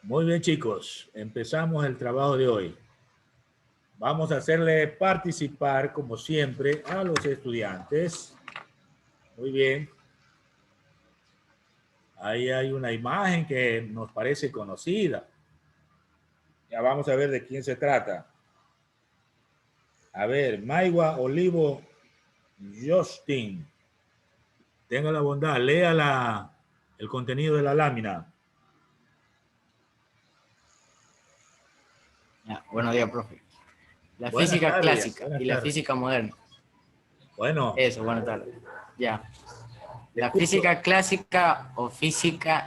Muy bien, chicos. Empezamos el trabajo de hoy. Vamos a hacerle participar, como siempre, a los estudiantes. Muy bien. Ahí hay una imagen que nos parece conocida. Ya vamos a ver de quién se trata. A ver, Maiwa Olivo Justin. Tenga la bondad, lea el contenido de la lámina. Ya, buenos días, profe. La Buenas física tardes. clásica Buenas y la tardes. física moderna. Bueno, Eso, buenas tardes. Ya. te La escucho. física clásica o física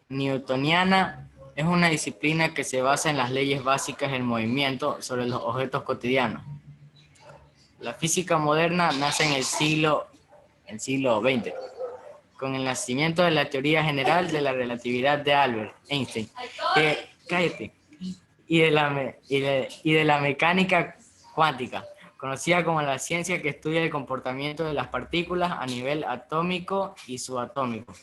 newtoniana es una disciplina que se basa en las leyes básicas del movimiento sobre los objetos cotidianos. La física moderna nace en el siglo XX, con el nacimiento de la teoría general de la relatividad de Albert Einstein, cállate, y de la mecánica cuántica, conocida como la ciencia que estudia el comportamiento de las partículas a nivel atómico y subatómico.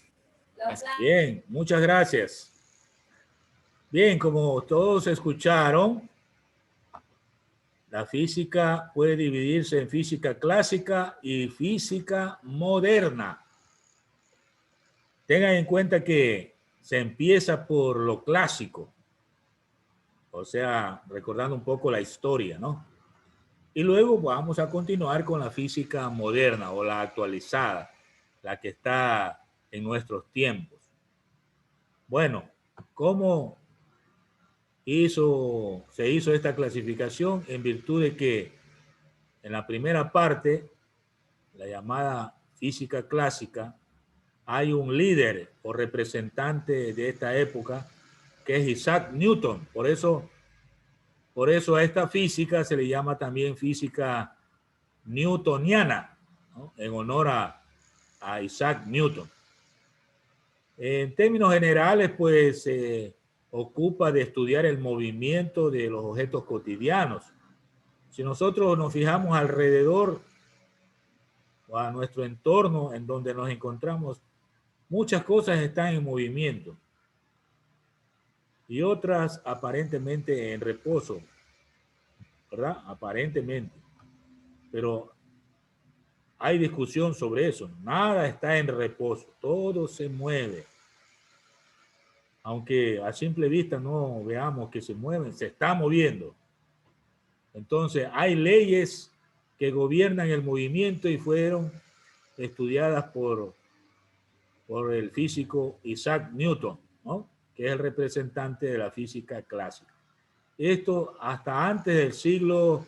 Bien, muchas gracias. Bien, como todos escucharon, la física puede dividirse en física clásica y física moderna. Tengan en cuenta que se empieza por lo clásico, o sea, recordando un poco la historia, ¿no? Y luego vamos a continuar con la física moderna o la actualizada, la que está en nuestros tiempos. Bueno, ¿cómo se hizo esta clasificación? En virtud de que en la primera parte, la llamada física clásica, hay un líder o representante de esta época que es Isaac Newton. Por eso a esta física se le llama también física newtoniana, ¿no? En honor a Isaac Newton. En términos generales, pues se ocupa de estudiar el movimiento de los objetos cotidianos. Si nosotros nos fijamos alrededor o a nuestro entorno en donde nos encontramos, muchas cosas están en movimiento y otras aparentemente en reposo, ¿verdad? Aparentemente. Pero hay discusión sobre eso. Nada está en reposo, todo se mueve. Aunque a simple vista no veamos que se mueven, se está moviendo. Entonces, hay leyes que gobiernan el movimiento y fueron estudiadas por el físico Isaac Newton, ¿no? Que es el representante de la física clásica. Esto hasta antes del siglo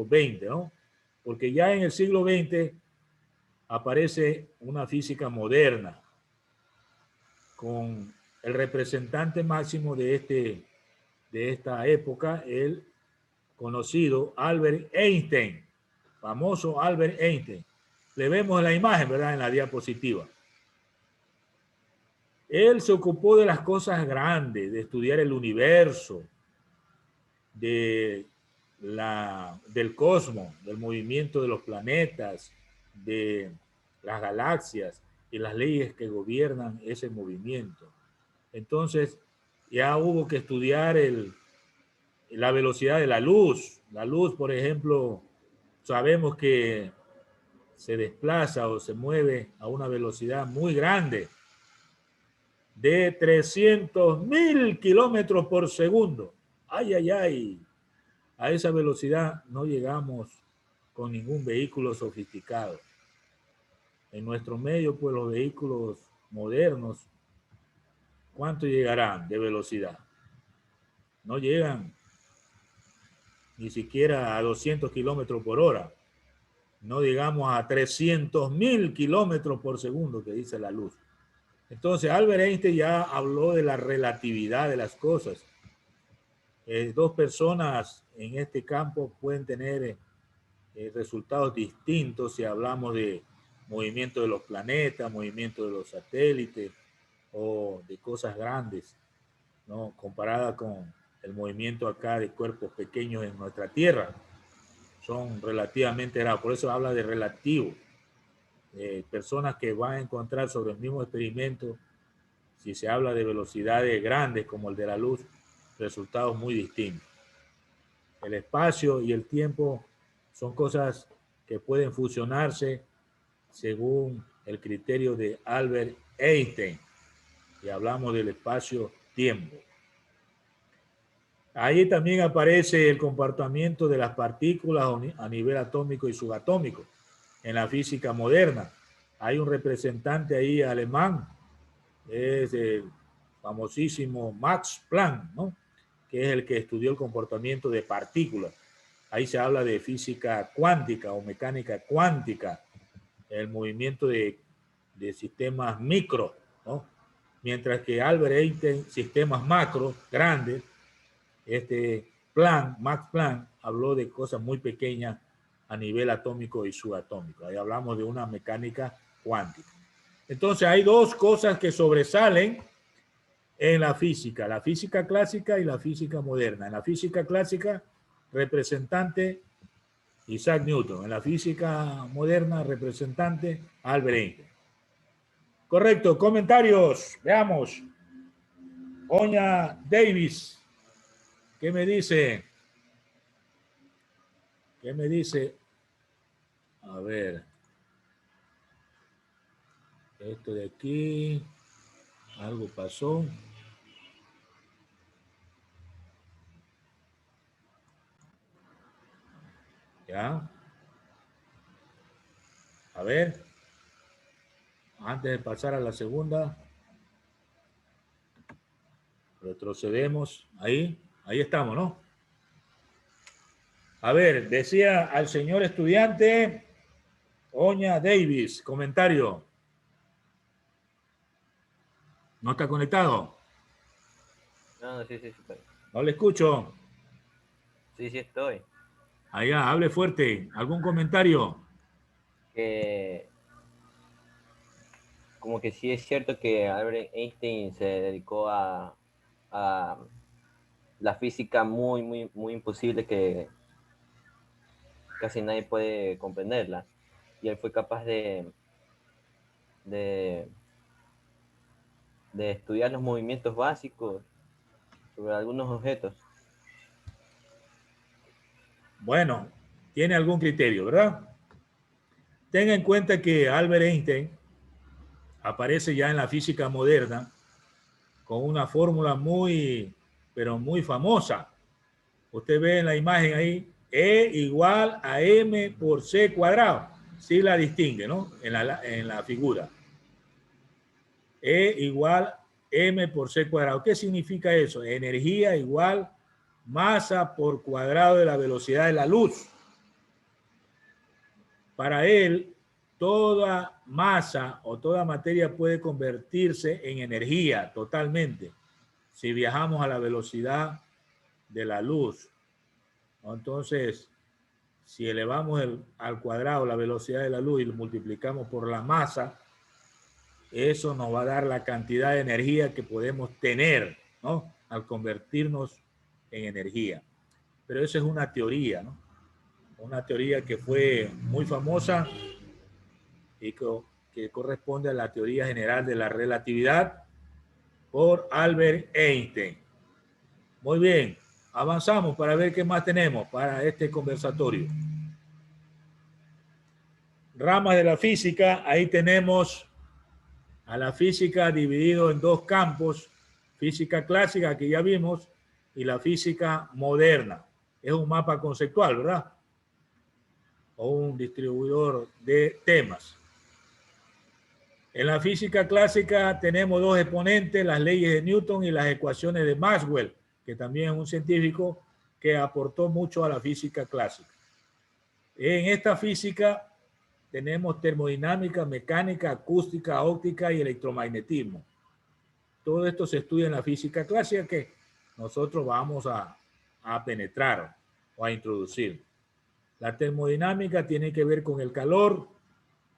XX, ¿no? Porque ya en el siglo XX aparece una física moderna con el representante máximo de esta época, el conocido Albert Einstein, famoso Albert Einstein. Le vemos la imagen, ¿verdad? En la diapositiva. Él se ocupó de las cosas grandes, de estudiar el universo, del cosmos, del movimiento de los planetas, de las galaxias y las leyes que gobiernan ese movimiento. Entonces, ya hubo que estudiar la velocidad de la luz. La luz, por ejemplo, sabemos que se desplaza o se mueve a una velocidad muy grande, de 300.000 kilómetros por segundo. Ay, ay, ay. A esa velocidad no llegamos con ningún vehículo sofisticado. En nuestro medio, pues los vehículos modernos, ¿cuánto llegarán de velocidad? No llegan ni siquiera a 200 kilómetros por hora. No digamos a 300.000 kilómetros por segundo que dice la luz. Entonces, Albert Einstein ya habló de la relatividad de las cosas. Dos personas en este campo pueden tener resultados distintos si hablamos de movimiento de los planetas, movimiento de los satélites o de cosas grandes, ¿no? Comparada con el movimiento acá de cuerpos pequeños en nuestra Tierra. Son relativamente raros, por eso habla de relativo. Personas que van a encontrar sobre el mismo experimento Si se habla de velocidades grandes como el de la luz, resultados muy distintos. El espacio y el tiempo son cosas que pueden fusionarse según el criterio de Albert Einstein, y hablamos del espacio-tiempo. Ahí también aparece el comportamiento de las partículas a nivel atómico y subatómico en la física moderna. Hay un representante ahí alemán, es el famosísimo Max Planck, ¿no? Que es el que estudió el comportamiento de partículas. Ahí se habla de física cuántica o mecánica cuántica, el movimiento de sistemas micro, ¿no? Mientras que Albert Einstein, sistemas macro, grandes. Max Planck, habló de cosas muy pequeñas a nivel atómico y subatómico. Ahí hablamos de una mecánica cuántica. Entonces hay dos cosas que sobresalen en la física clásica y la física moderna. En la física clásica, representante Isaac Newton. En la física moderna, representante Albert Einstein. Correcto, comentarios, veamos. Oña Davis, ¿qué me dice? ¿Qué me dice? A ver. Esto de aquí. Algo pasó. Ya. A ver. Antes de pasar a la segunda. Retrocedemos. Ahí. Ahí estamos, ¿no? A ver, decía al señor estudiante Oña Davis, comentario. ¿No está conectado? No, sí, sí, estoy. No le escucho. Sí, sí, estoy. Allá, hable fuerte. ¿Algún comentario? Como que sí es cierto que Albert Einstein se dedicó a la física muy, muy, muy imposible que casi nadie puede comprenderla. Y él fue capaz de estudiar los movimientos básicos sobre algunos objetos. Bueno, tiene algún criterio, ¿verdad? Tenga en cuenta que Albert Einstein aparece ya en la física moderna con una fórmula muy, pero muy famosa. Usted ve en la imagen ahí, E igual a M por C cuadrado. Sí la distingue, ¿no? En la figura. E igual M por C cuadrado. ¿Qué significa eso? Energía igual masa por cuadrado de la velocidad de la luz. Para él, toda masa o toda materia puede convertirse en energía totalmente si viajamos a la velocidad de la luz. Entonces, si elevamos al cuadrado la velocidad de la luz y lo multiplicamos por la masa, eso nos va a dar la cantidad de energía que podemos tener, ¿no? Al convertirnos en energía. Pero eso es una teoría, ¿no? Una teoría que fue muy famosa y que corresponde a la teoría general de la relatividad por Albert Einstein. Muy bien, avanzamos para ver qué más tenemos para este conversatorio. Ramas de la física, ahí tenemos a la física dividido en dos campos, física clásica que ya vimos y la física moderna. Es un mapa conceptual, ¿verdad? O un distribuidor de temas. En la física clásica tenemos dos exponentes, las leyes de Newton y las ecuaciones de Maxwell, que también es un científico que aportó mucho a la física clásica. En esta física tenemos termodinámica, mecánica, acústica, óptica y electromagnetismo. Todo esto se estudia en la física clásica que nosotros vamos a penetrar o a introducir. La termodinámica tiene que ver con el calor,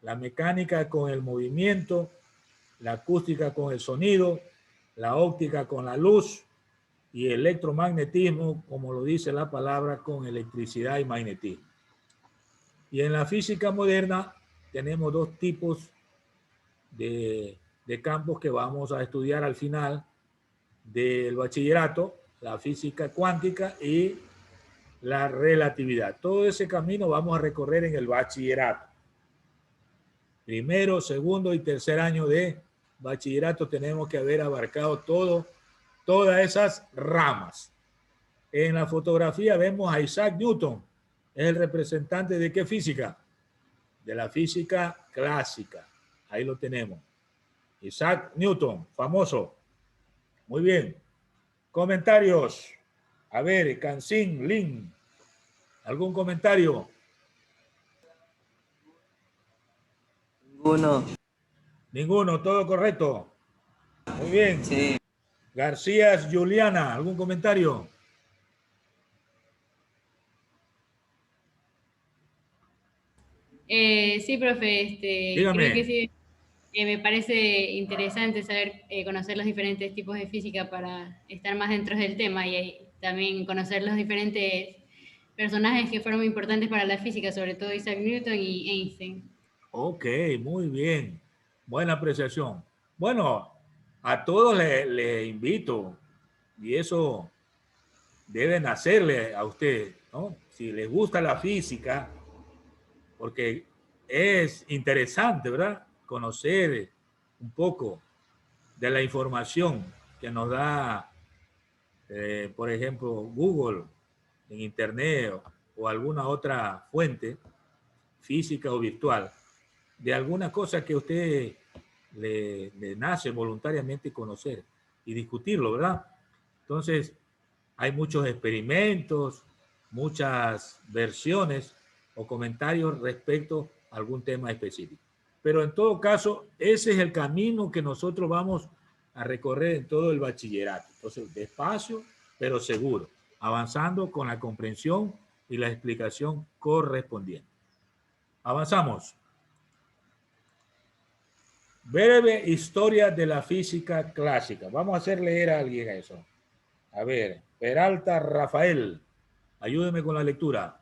la mecánica con el movimiento, la acústica con el sonido, la óptica con la luz y el electromagnetismo, como lo dice la palabra, con electricidad y magnetismo. Y en la física moderna tenemos dos tipos de de campos que vamos a estudiar al final del bachillerato, la física cuántica y la relatividad. Todo ese camino vamos a recorrer en el bachillerato. Primero, segundo y tercer año de bachillerato tenemos que haber abarcado todas esas ramas. En la fotografía vemos a Isaac Newton. Es el representante de ¿qué física? De la física clásica. Ahí lo tenemos. Isaac Newton, famoso. Muy bien. Comentarios. A ver, Kansin, Lin. ¿Algún comentario? Ninguno. Ninguno, todo correcto. Muy bien. Sí. García Juliana, ¿algún comentario? Sí, profe, Dígame. creo que sí. Me parece interesante saber, conocer los diferentes tipos de física para estar más dentro del tema y también conocer los diferentes personajes que fueron muy importantes para la física, sobre todo Isaac Newton y Einstein. Ok, muy bien. Buena apreciación. Bueno, a todos les invito, y eso deben hacerle a ustedes, ¿no? Si les gusta la física, porque es interesante, ¿verdad? Conocer un poco de la información que nos da, por ejemplo, Google en Internet o alguna otra fuente física o virtual, de alguna cosa que a usted le nace voluntariamente conocer y discutirlo, ¿verdad? Entonces, hay muchos experimentos, muchas versiones o comentarios respecto a algún tema específico. Pero en todo caso, ese es el camino que nosotros vamos a recorrer en todo el bachillerato. Entonces, despacio, pero seguro, avanzando con la comprensión y la explicación correspondiente. Avanzamos. Breve historia de la física clásica. Vamos a hacer leer a alguien eso. A ver, Peralta Rafael, ayúdeme con la lectura.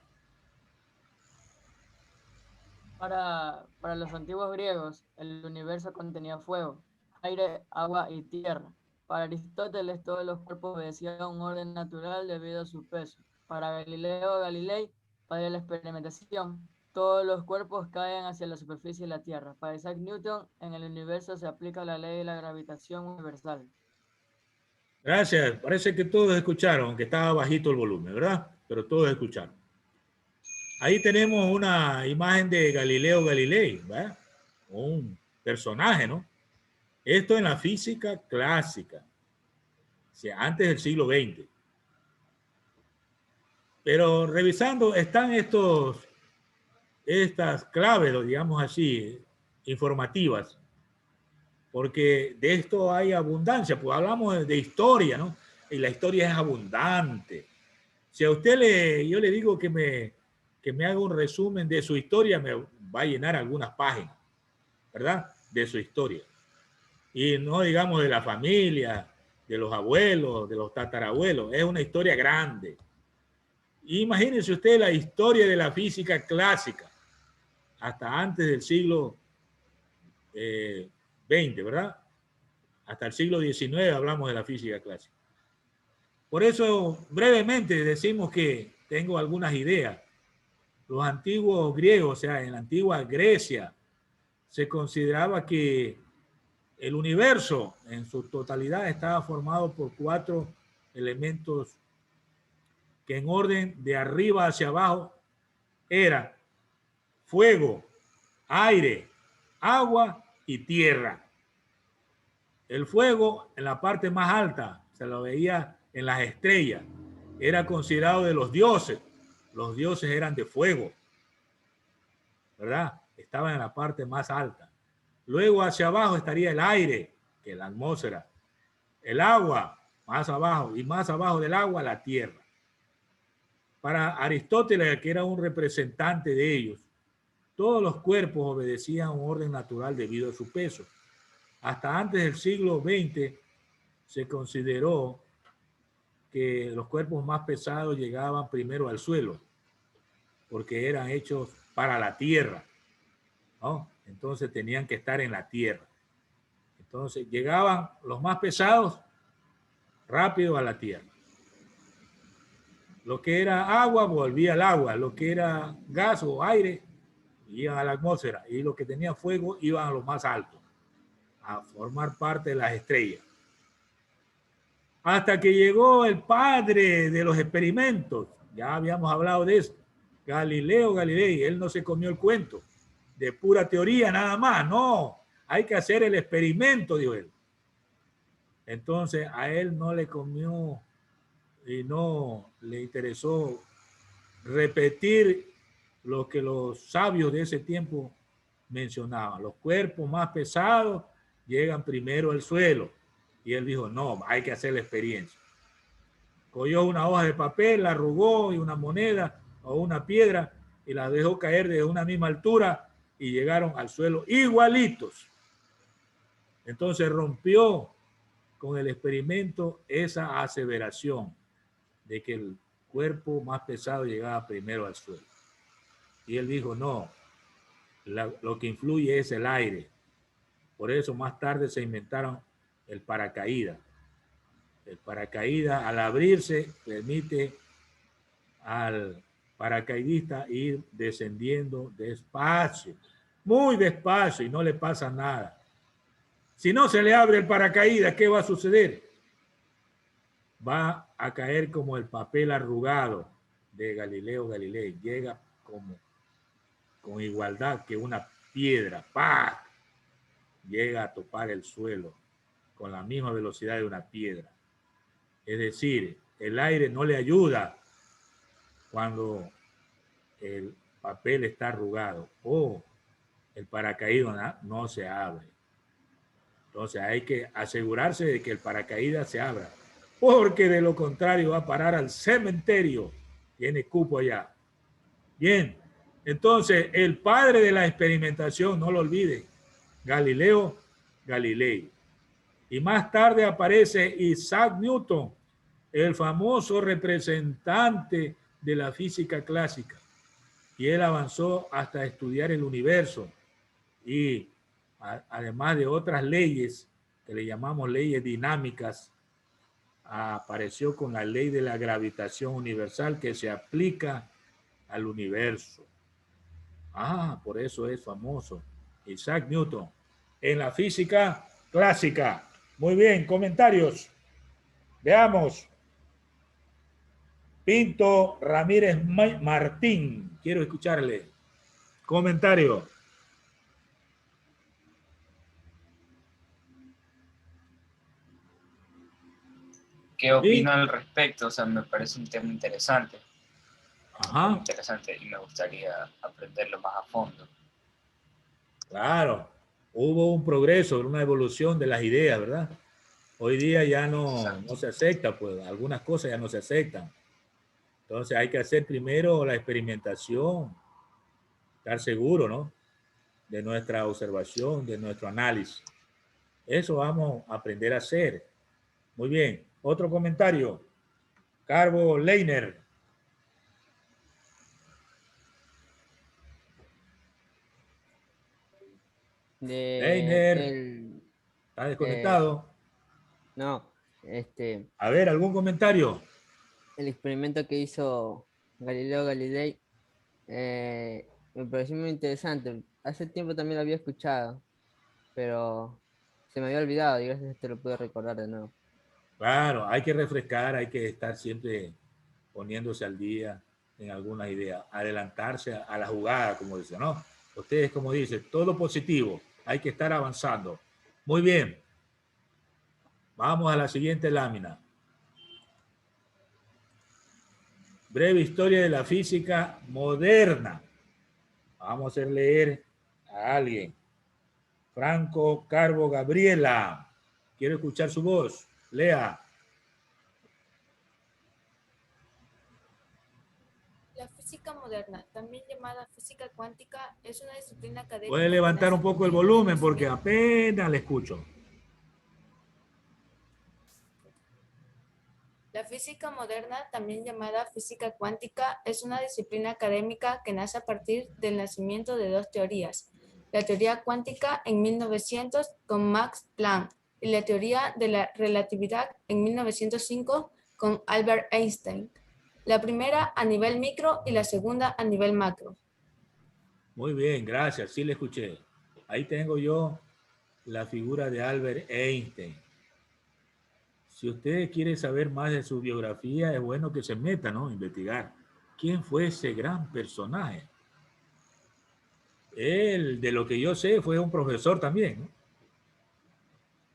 Para los antiguos griegos, el universo contenía fuego, aire, agua y tierra. Para Aristóteles, todos los cuerpos obedecían a un orden natural debido a su peso. Para Galileo Galilei, padre de la experimentación, todos los cuerpos caen hacia la superficie de la Tierra. Para Isaac Newton, en el universo se aplica la ley de la gravitación universal. Gracias. Parece que todos escucharon, que estaba bajito el volumen, ¿verdad? Pero todos escucharon. Ahí tenemos una imagen de Galileo Galilei, ¿verdad? Un personaje, ¿no? Esto en la física clásica, o sea, antes del siglo XX. Pero revisando, están estas claves, digamos así, informativas, porque de esto hay abundancia, pues hablamos de historia, ¿no? Y la historia es abundante. Si a usted yo le digo que me haga un resumen de su historia, me va a llenar algunas páginas, ¿verdad? De su historia. Y no digamos de la familia, de los abuelos, de los tatarabuelos, es una historia grande. Imagínense usted la historia de la física clásica, hasta antes del siglo XX, ¿verdad? Hasta el siglo XIX hablamos de la física clásica. Por eso, brevemente, decimos que tengo algunas ideas. Los antiguos griegos, o sea, en la antigua Grecia, se consideraba que el universo en su totalidad estaba formado por 4 elementos que en orden de arriba hacia abajo era fuego, aire, agua y tierra. El fuego en la parte más alta, se lo veía en las estrellas, era considerado de los dioses. Los dioses eran de fuego, ¿verdad? Estaban en la parte más alta. Luego hacia abajo estaría el aire, que es la atmósfera. El agua, más abajo, y más abajo del agua, la tierra. Para Aristóteles, que era un representante de ellos, todos los cuerpos obedecían a un orden natural debido a su peso. Hasta antes del siglo XX se consideró que los cuerpos más pesados llegaban primero al suelo, porque eran hechos para la tierra, ¿no? Entonces tenían que estar en la tierra. Entonces llegaban los más pesados rápido a la Tierra. Lo que era agua volvía al agua, lo que era gas o aire iban a la atmósfera y lo que tenía fuego iban a lo más alto, a formar parte de las estrellas. Hasta que llegó el padre de los experimentos, ya habíamos hablado de eso, Galileo Galilei. Él no se comió el cuento de pura teoría nada más, no, hay que hacer el experimento, dijo él. Entonces a él no le comió y no le interesó repetir lo que los sabios de ese tiempo mencionaban. Los cuerpos más pesados llegan primero al suelo. Y él dijo, no, hay que hacer la experiencia. Cogió una hoja de papel, la arrugó y una moneda o una piedra y la dejó caer de una misma altura y llegaron al suelo igualitos. Entonces rompió con el experimento esa aseveración de que el cuerpo más pesado llegaba primero al suelo. Y él dijo, no, lo que influye es el aire. Por eso más tarde se inventaron el paracaídas. El paracaídas, al abrirse, permite al paracaidista ir descendiendo despacio, muy despacio, y no le pasa nada. Si no se le abre el paracaídas, ¿qué va a suceder? Va a caer como el papel arrugado de Galileo Galilei. Llega como con igualdad que una piedra, ¡pah!, llega a topar el suelo con la misma velocidad de una piedra. Es decir, el aire no le ayuda cuando el papel está arrugado o el paracaídas no se abre. Entonces hay que asegurarse de que el paracaídas se abra, porque de lo contrario va a parar al cementerio. Tiene cupo allá. Bien, entonces el padre de la experimentación, no lo olviden, Galileo Galilei. Y más tarde aparece Isaac Newton, el famoso representante de la física clásica. Y él avanzó hasta estudiar el universo y además de otras leyes que le llamamos leyes dinámicas, apareció con la ley de la gravitación universal que se aplica al universo. Por eso es famoso Isaac Newton en la física clásica. Muy bien, comentarios. Veamos. Pinto Ramírez Martín, quiero escucharle. Comentario. ¿Qué opino al respecto? O sea, me parece un tema interesante. Ajá. Muy interesante y me gustaría aprenderlo más a fondo. Claro, hubo un progreso, una evolución de las ideas, ¿verdad? Hoy día ya no se acepta, pues algunas cosas ya no se aceptan. Entonces hay que hacer primero la experimentación, estar seguro, ¿no?, de nuestra observación, de nuestro análisis. Eso vamos a aprender a hacer. Muy bien. Otro comentario. Carbo Leiner. Leiner. ¿Está desconectado? No. A ver, ¿algún comentario? El experimento que hizo Galileo Galilei me pareció muy interesante. Hace tiempo también lo había escuchado, pero se me había olvidado y gracias a esto lo pude recordar de nuevo. Claro, hay que refrescar, hay que estar siempre poniéndose al día en alguna idea, adelantarse a la jugada, como dice, ¿no? Ustedes, como dicen, todo positivo, hay que estar avanzando. Muy bien. Vamos a la siguiente lámina. Breve historia de la física moderna. Vamos a hacer leer a alguien. Franco Carbo Gabriela. Quiero escuchar su voz. Lea. La física moderna, también llamada física cuántica, es una disciplina académica. Puede levantar un poco el volumen porque apenas le escucho. La física moderna, también llamada física cuántica, es una disciplina académica que nace a partir del nacimiento de dos teorías, la teoría cuántica en 1900 con Max Planck y la teoría de la relatividad en 1905 con Albert Einstein. La primera a nivel micro y la segunda a nivel macro. Muy bien, gracias, sí le escuché. Ahí tengo yo la figura de Albert Einstein. Si usted quiere saber más de su biografía, es bueno que se meta, ¿no? A investigar. ¿Quién fue ese gran personaje? Él, de lo que yo sé, fue un profesor también, ¿no?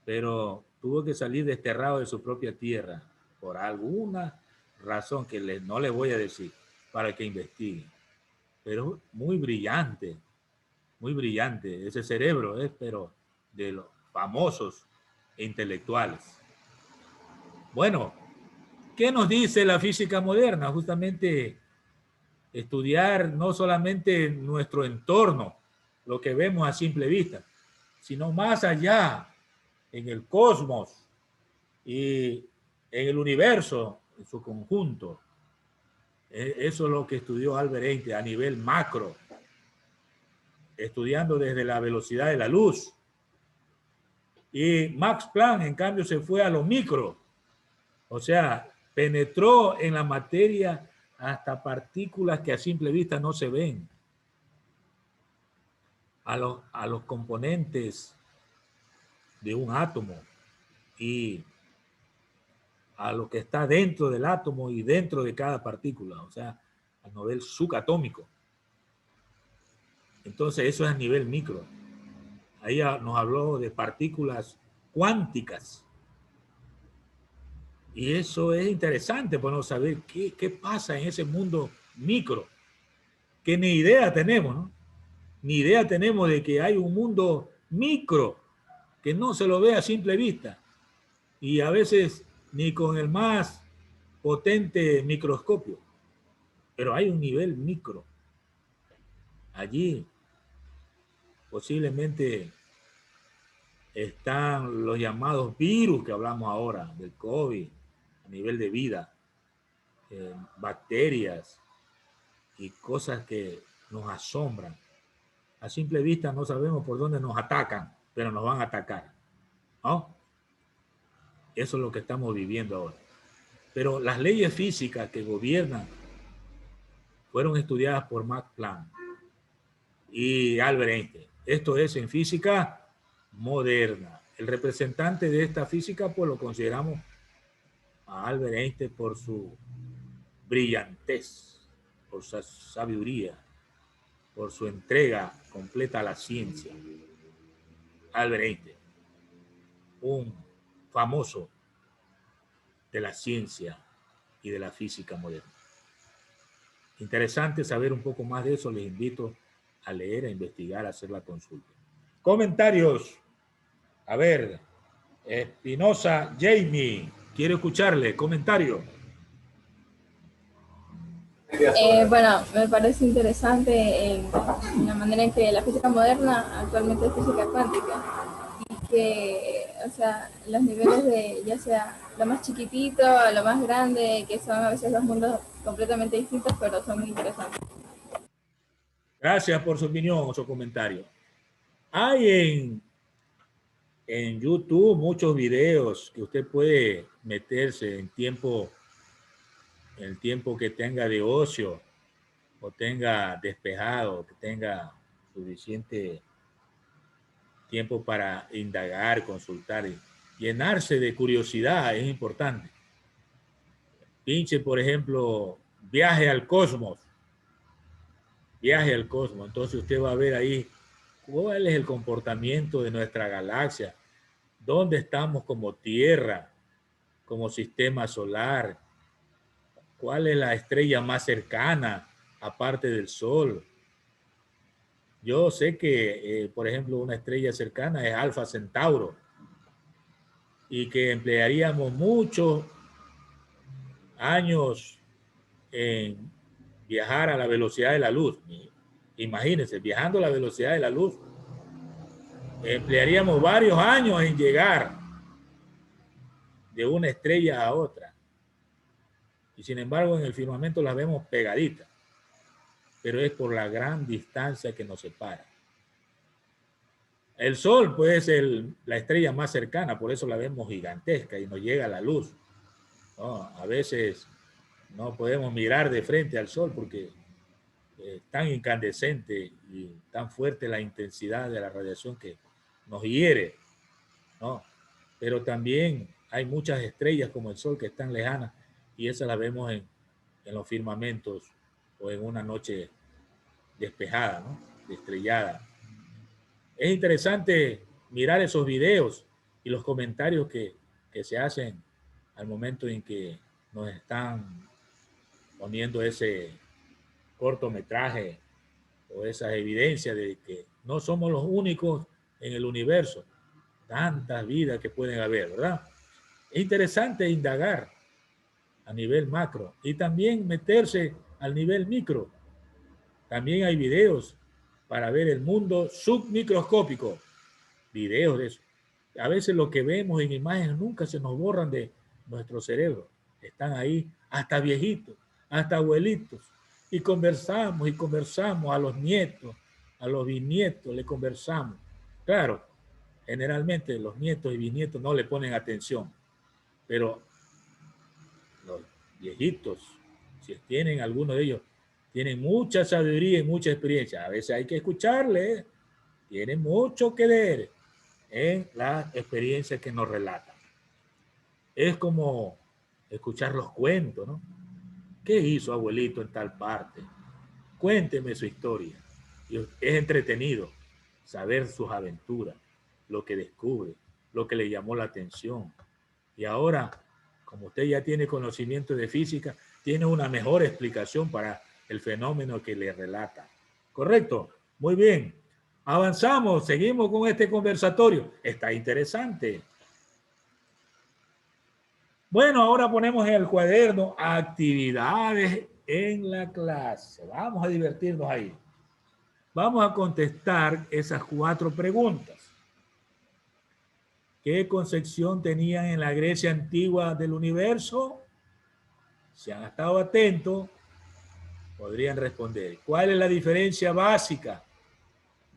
Pero tuvo que salir desterrado de su propia tierra por alguna razón que no le voy a decir para que investigue. Pero muy brillante ese cerebro, pero de los famosos e intelectuales. Bueno, ¿qué nos dice la física moderna? Justamente estudiar no solamente nuestro entorno, lo que vemos a simple vista, sino más allá, en el cosmos y en el universo en su conjunto. Eso es lo que estudió Albert Einstein a nivel macro, estudiando desde la velocidad de la luz. Y Max Planck, en cambio, se fue a lo micro, o sea, penetró en la materia hasta partículas que a simple vista no se ven, a los componentes de un átomo y a lo que está dentro del átomo y dentro de cada partícula, o sea, a nivel subatómico. Entonces eso es a nivel micro. Ahí nos habló de partículas cuánticas. Y eso es interesante para no saber qué pasa en ese mundo micro, que ni idea tenemos, ¿no? Ni idea tenemos de que hay un mundo micro que no se lo ve a simple vista. Y a veces ni con el más potente microscopio. Pero hay un nivel micro. Allí posiblemente están los llamados virus que hablamos ahora, del COVID, a nivel de vida, bacterias y cosas que nos asombran. A simple vista no sabemos por dónde nos atacan, pero nos van a atacar, ¿no? Eso es lo que estamos viviendo ahora. Pero las leyes físicas que gobiernan fueron estudiadas por Max Planck y Albert Einstein. Esto es en física moderna. El representante de esta física, pues lo consideramos a Albert Einstein por su brillantez, por su sabiduría, por su entrega completa a la ciencia. Albert Einstein, un famoso de la ciencia y de la física moderna. Interesante saber un poco más de eso. Les invito a leer, a investigar, a hacer la consulta. Comentarios. A ver, Espinosa Jamie, quiero escucharle. Comentario. Bueno, me parece interesante la manera en que la física moderna actualmente es física cuántica y que, o sea, los niveles de ya sea lo más chiquitito a lo más grande, que son a veces dos mundos completamente distintos, pero son muy interesantes. Gracias por su opinión o su comentario. Hay en YouTube muchos videos que usted puede meterse en el tiempo que tenga de ocio o tenga despejado, que tenga suficiente tiempo para indagar, consultar y llenarse de curiosidad es importante. Pinche, por ejemplo, viaje al cosmos. Viaje al cosmos. Entonces usted va a ver ahí cuál es el comportamiento de nuestra galaxia, dónde estamos como Tierra, como sistema solar, cuál es la estrella más cercana aparte del Sol. Yo sé que, por ejemplo, una estrella cercana es Alfa Centauro y que emplearíamos muchos años en viajar a la velocidad de la luz. Imagínense, viajando a la velocidad de la luz, emplearíamos varios años en llegar de una estrella a otra. Y sin embargo, en el firmamento las vemos pegaditas, pero es por la gran distancia que nos separa. El Sol, pues, es la estrella más cercana, por eso la vemos gigantesca y nos llega la luz, ¿no? A veces no podemos mirar de frente al Sol porque es tan incandescente y tan fuerte la intensidad de la radiación que nos hiere, ¿no? Pero también hay muchas estrellas como el Sol que están lejanas y esas las vemos en los firmamentos o en una noche despejada, ¿no? Estrellada. Es interesante mirar esos videos y los comentarios que se hacen al momento en que nos están poniendo ese cortometraje o esa evidencia de que no somos los únicos en el universo. Tantas vidas que pueden haber, ¿verdad? Es interesante indagar a nivel macro y también meterse al nivel micro. También hay videos para ver el mundo submicroscópico. Videos de eso. A veces lo que vemos en imágenes nunca se nos borran de nuestro cerebro. Están ahí hasta viejitos, hasta abuelitos. Y conversamos a los nietos, a los bisnietos, le conversamos. Claro, generalmente los nietos y bisnietos no le ponen atención, pero los viejitos, si tienen alguno de ellos, tienen mucha sabiduría y mucha experiencia. A veces hay que escucharle, tienen mucho que ver en la experiencia que nos relatan. Es como escuchar los cuentos, ¿no? ¿Qué hizo abuelito en tal parte? Cuénteme su historia. Y es entretenido saber sus aventuras, lo que descubre, lo que le llamó la atención. Y ahora, como usted ya tiene conocimiento de física, tiene una mejor explicación para el fenómeno que le relata. ¿Correcto? Muy bien. Avanzamos, seguimos con este conversatorio. Está interesante. Bueno, ahora ponemos en el cuaderno actividades en la clase. Vamos a divertirnos ahí. Vamos a contestar esas 4 preguntas. ¿Qué concepción tenían en la Grecia antigua del universo? Si han estado atentos, podrían responder. ¿Cuál es la diferencia básica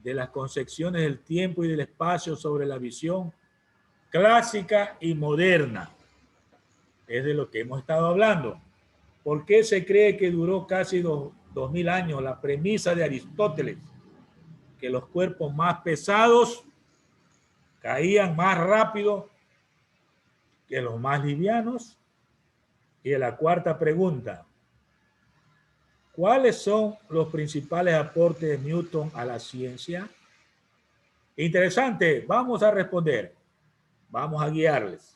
de las concepciones del tiempo y del espacio sobre la visión clásica y moderna? Es de lo que hemos estado hablando. ¿Por qué se cree que duró casi 2000 años la premisa de Aristóteles? Que los cuerpos más pesados caían más rápido que los más livianos. Y la 4ª pregunta, ¿cuáles son los principales aportes de Newton a la ciencia? Interesante, vamos a responder. Vamos a guiarles.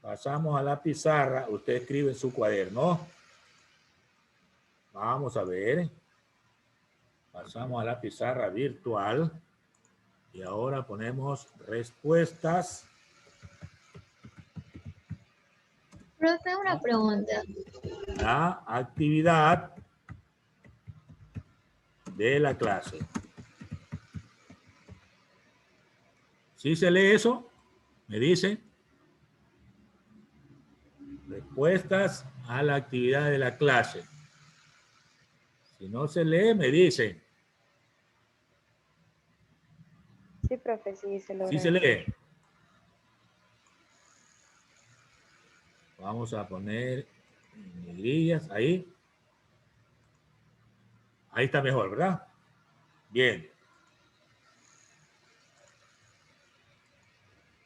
Pasamos a la pizarra, usted escribe en su cuaderno. Vamos a ver. Pasamos a la pizarra virtual. Y ahora ponemos respuestas. Profe, una pregunta. La actividad de la clase. ¿Sí se lee eso? Me dice. Respuestas a la actividad de la clase. Si no se lee, me dice. Sí, profe, sí se logra. Sí se lee. Vamos a poner negrillas ahí. Ahí está mejor, ¿verdad? Bien.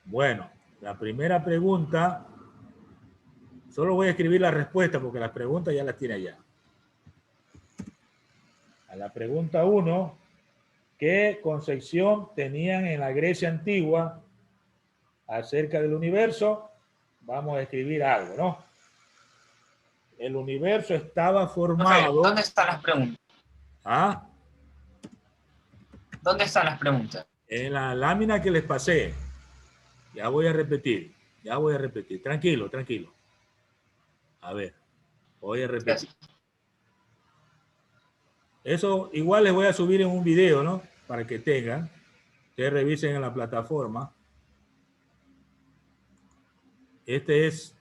Bueno, la primera pregunta, solo voy a escribir la respuesta porque las preguntas ya las tiene allá. A la pregunta 1, ¿qué concepción tenían en la Grecia antigua acerca del universo? Vamos a escribir algo, ¿no? El universo estaba formado... ¿Dónde están las preguntas? ¿Ah? ¿Dónde están las preguntas? En la lámina que les pasé. Ya voy a repetir. Tranquilo, tranquilo. A ver, voy a repetir. Eso igual les voy a subir en un video, ¿no? Para que tengan. Que revisen en la plataforma. Esta es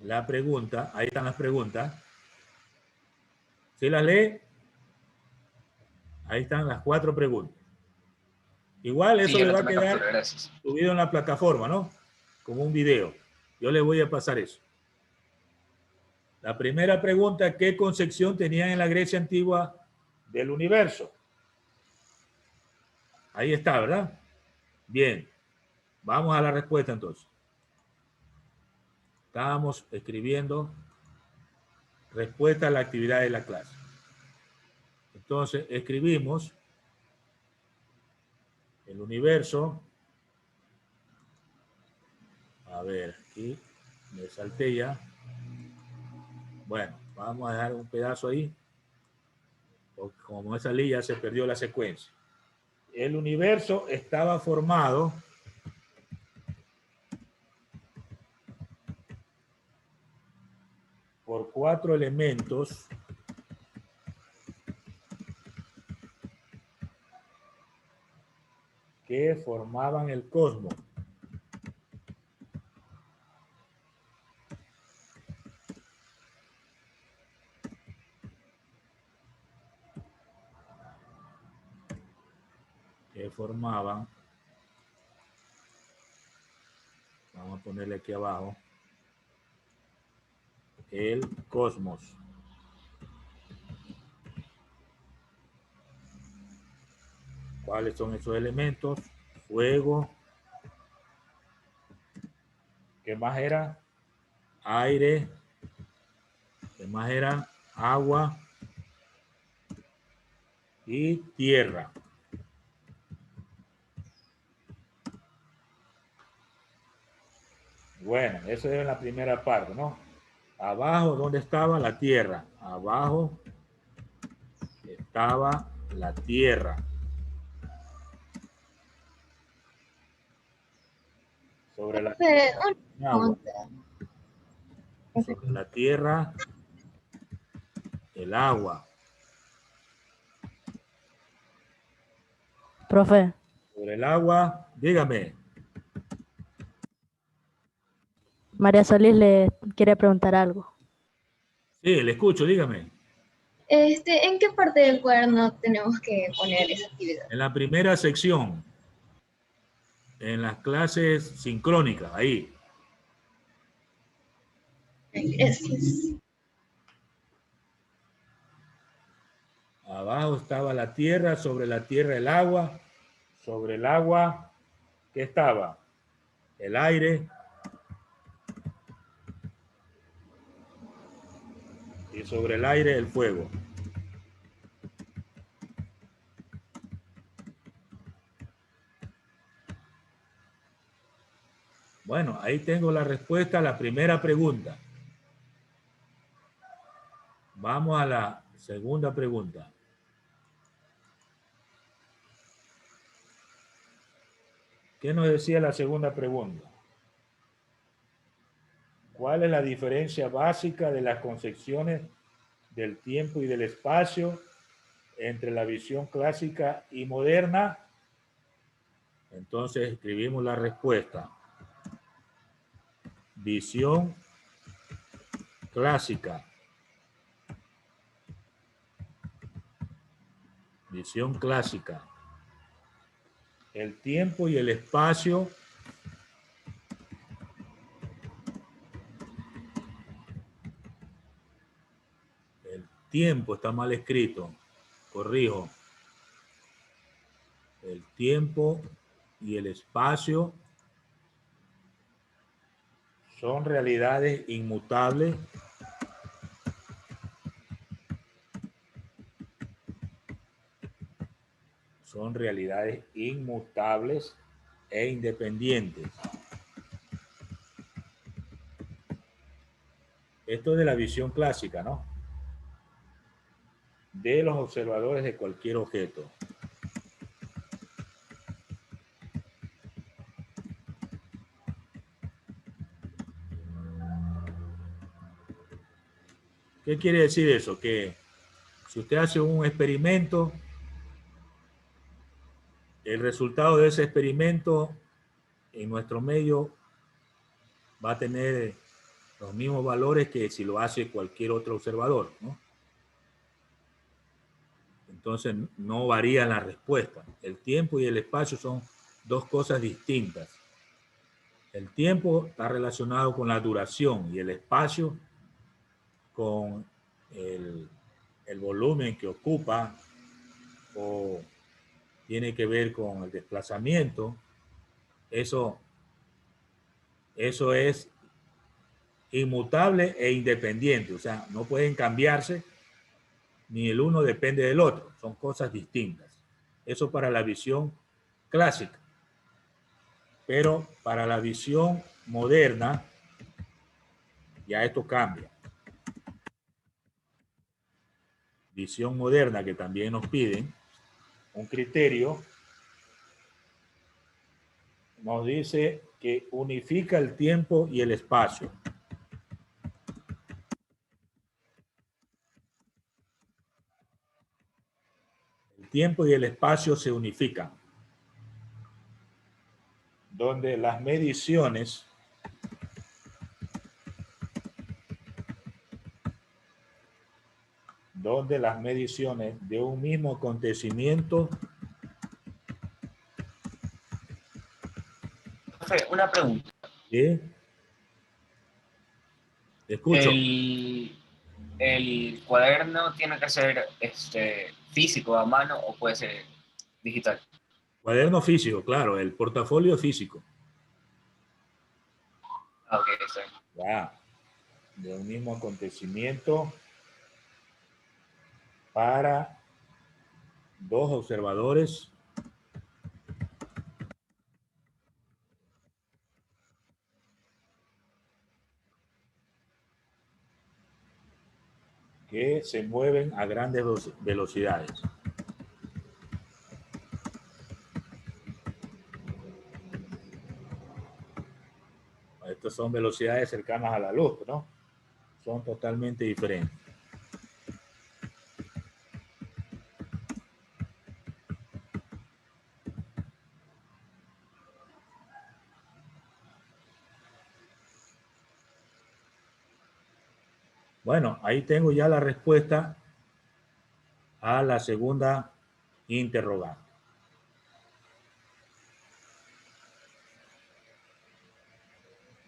la pregunta. Ahí están las preguntas. ¿Sí las lee? Ahí están las 4 preguntas. Igual eso Sí, ya le lo va a tomé quedar captura, gracias. subido en la plataforma, ¿no? Como un video. Yo le voy a pasar eso. La primera pregunta, ¿qué concepción tenían en la Grecia antigua del universo? Ahí está, ¿verdad? Bien. Vamos a la respuesta entonces. Estábamos escribiendo respuesta a la actividad de la clase. Entonces, escribimos el universo. A ver, aquí me salté ya. Bueno, vamos a dejar un pedazo ahí. Porque como esa línea se perdió la secuencia. El universo estaba formado por 4 elementos que formaban el cosmos. Que formaban, vamos a ponerle aquí abajo, el cosmos. ¿Cuáles son esos elementos? Fuego. ¿Qué más era? Aire. ¿Qué más era? Agua y tierra. Bueno, eso es la primera parte, ¿no? Abajo, ¿dónde estaba la tierra? Abajo estaba la tierra. Sobre la agua. Sobre la tierra, el agua. Profe, Sobre el agua, dígame. María Solís le quiere preguntar algo. Sí, le escucho, dígame. ¿En qué parte del cuaderno tenemos que poner esa actividad? En la primera sección, en las clases sincrónicas, ahí. Gracias. Abajo estaba la tierra, sobre la tierra el agua, sobre el agua, ¿qué estaba? El aire. Y sobre el aire el fuego. Bueno, ahí tengo la respuesta a la primera pregunta. Vamos a la segunda pregunta. ¿Qué nos decía la segunda pregunta? ¿Cuál es la diferencia básica de las concepciones del tiempo y del espacio entre la visión clásica y moderna? Entonces escribimos la respuesta. Visión clásica. Visión clásica. El tiempo y el espacio el tiempo está mal escrito. Corrijo. El tiempo y el espacio son realidades inmutables son realidades inmutables e independientes. Esto es de la visión clásica, ¿no? De los observadores de cualquier objeto. ¿Qué quiere decir eso? Que si usted hace un experimento, el resultado de ese experimento en nuestro medio va a tener los mismos valores que si lo hace cualquier otro observador, ¿no? Entonces no varía la respuesta. El tiempo y el espacio son dos cosas distintas. El tiempo está relacionado con la duración y el espacio con el volumen que ocupa, o tiene que ver con el desplazamiento. Eso es inmutable e independiente, o sea, no pueden cambiarse, ni el uno depende del otro, son cosas distintas. Eso para la visión clásica. Pero para la visión moderna, ya esto cambia. Visión moderna, que también nos piden un criterio, nos dice que unifica el tiempo y el espacio. El tiempo y el espacio se unifican, donde las mediciones de un mismo acontecimiento. Una pregunta. ¿Sí? Te escucho. ¿El cuaderno tiene que ser físico a mano o puede ser digital? Cuaderno físico, claro, el portafolio físico. Ok, está bien. Ya, de un mismo acontecimiento para dos observadores que se mueven a grandes velocidades. Estas son velocidades cercanas a la luz, ¿no? Son totalmente diferentes. Bueno, ahí tengo ya la respuesta a la segunda interrogante.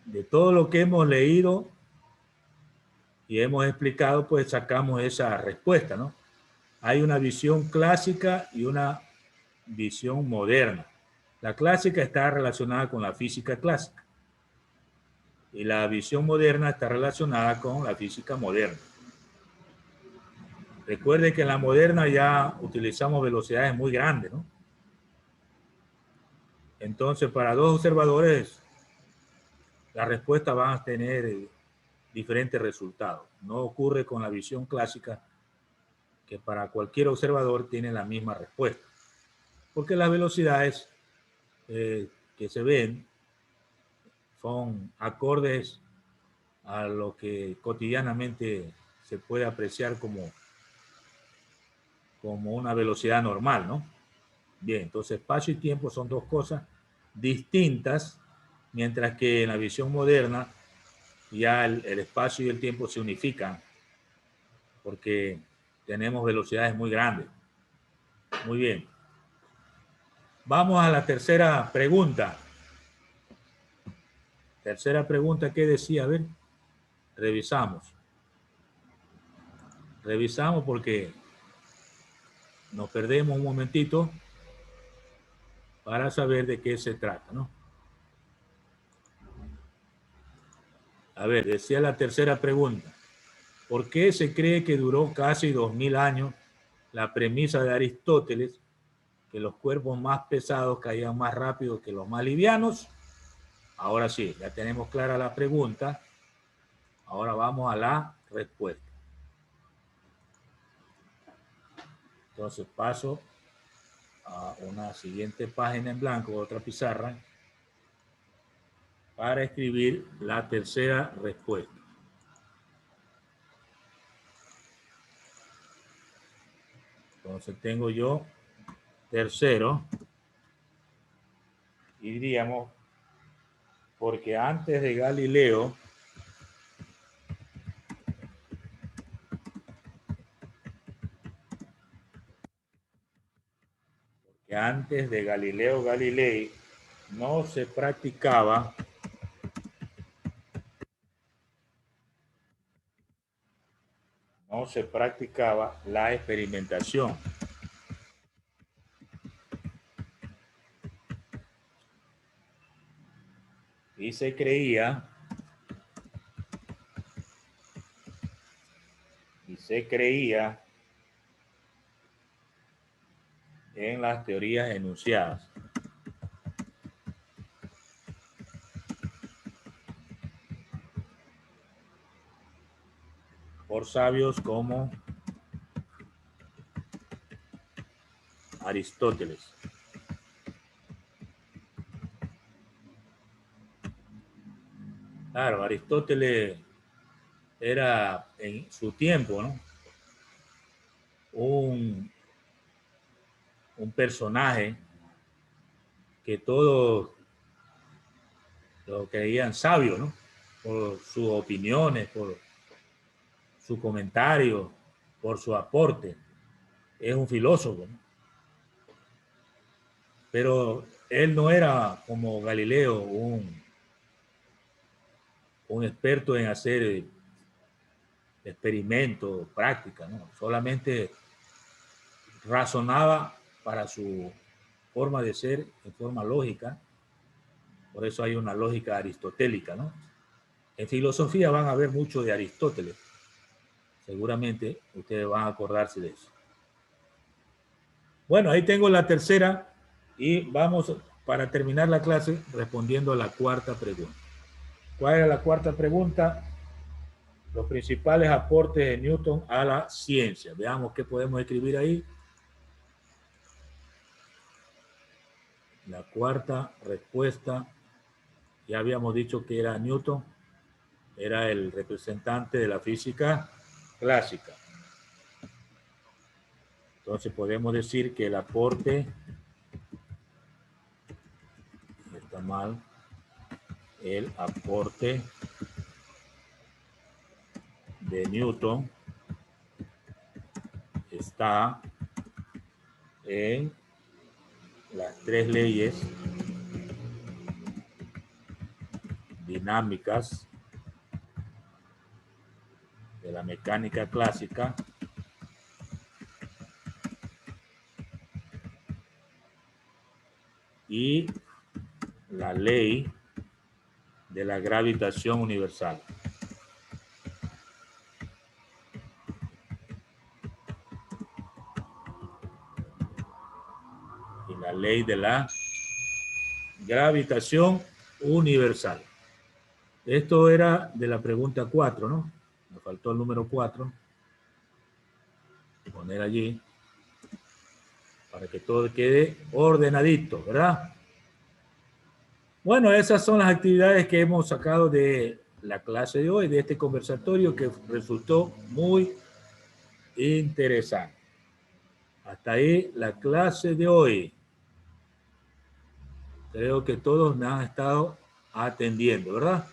De todo lo que hemos leído y hemos explicado, pues sacamos esa respuesta, ¿no? Hay una visión clásica y una visión moderna. La clásica está relacionada con la física clásica y la visión moderna está relacionada con la física moderna. Recuerde que en la moderna ya utilizamos velocidades muy grandes, ¿no? Entonces, para dos observadores, las respuestas van a tener diferentes resultados. No ocurre con la visión clásica, que para cualquier observador tiene la misma respuesta, porque las velocidades que se ven son acordes a lo que cotidianamente se puede apreciar como una velocidad normal, ¿no? Bien, entonces espacio y tiempo son dos cosas distintas, mientras que en la visión moderna ya el espacio y el tiempo se unifican, porque tenemos velocidades muy grandes. Muy bien. Vamos a la tercera pregunta. Tercera pregunta, ¿qué decía? A ver, revisamos. Revisamos porque nos perdemos un momentito para saber de qué se trata, ¿no? A ver, decía la tercera pregunta. ¿Por qué se cree que duró casi 2000 años la premisa de Aristóteles que los cuerpos más pesados caían más rápido que los más livianos? Ahora sí, ya tenemos clara la pregunta. Ahora vamos a la respuesta. Entonces paso a una siguiente página en blanco, otra pizarra, para escribir la tercera respuesta. Entonces tengo yo tercero, y diríamos, porque antes de Galileo antes de Galileo Galilei no se practicaba la experimentación. Y se creía en las teorías enunciadas. Por sabios como Aristóteles. Claro, Aristóteles era en su tiempo, ¿no?, un personaje que todos lo creían sabio, ¿no?, por sus opiniones, por su comentario, por su aporte. Es un filósofo, ¿no? Pero él no era como Galileo, un experto en hacer experimentos, prácticas, ¿no? Solamente razonaba para su forma de ser en forma lógica. Por eso hay una lógica aristotélica, ¿no? En filosofía van a ver mucho de Aristóteles. Seguramente ustedes van a acordarse de eso. Bueno, ahí tengo la tercera y vamos para terminar la clase respondiendo a la cuarta pregunta. ¿Cuál era la cuarta pregunta? Los principales aportes de Newton a la ciencia. Veamos qué podemos escribir ahí. La cuarta respuesta, ya habíamos dicho que era Newton, era el representante de la física clásica. Entonces podemos decir que el aporte, está mal, el aporte de Newton está en las tres leyes dinámicas de la mecánica clásica y la ley de la gravitación universal. Y la ley de la gravitación universal. Esto era de la pregunta 4, ¿no? Me faltó el número 4. Poner allí para que todo quede ordenadito, ¿verdad? Bueno, esas son las actividades que hemos sacado de la clase de hoy, de este conversatorio que resultó muy interesante. Hasta ahí la clase de hoy. Creo que todos me han estado atendiendo, ¿verdad?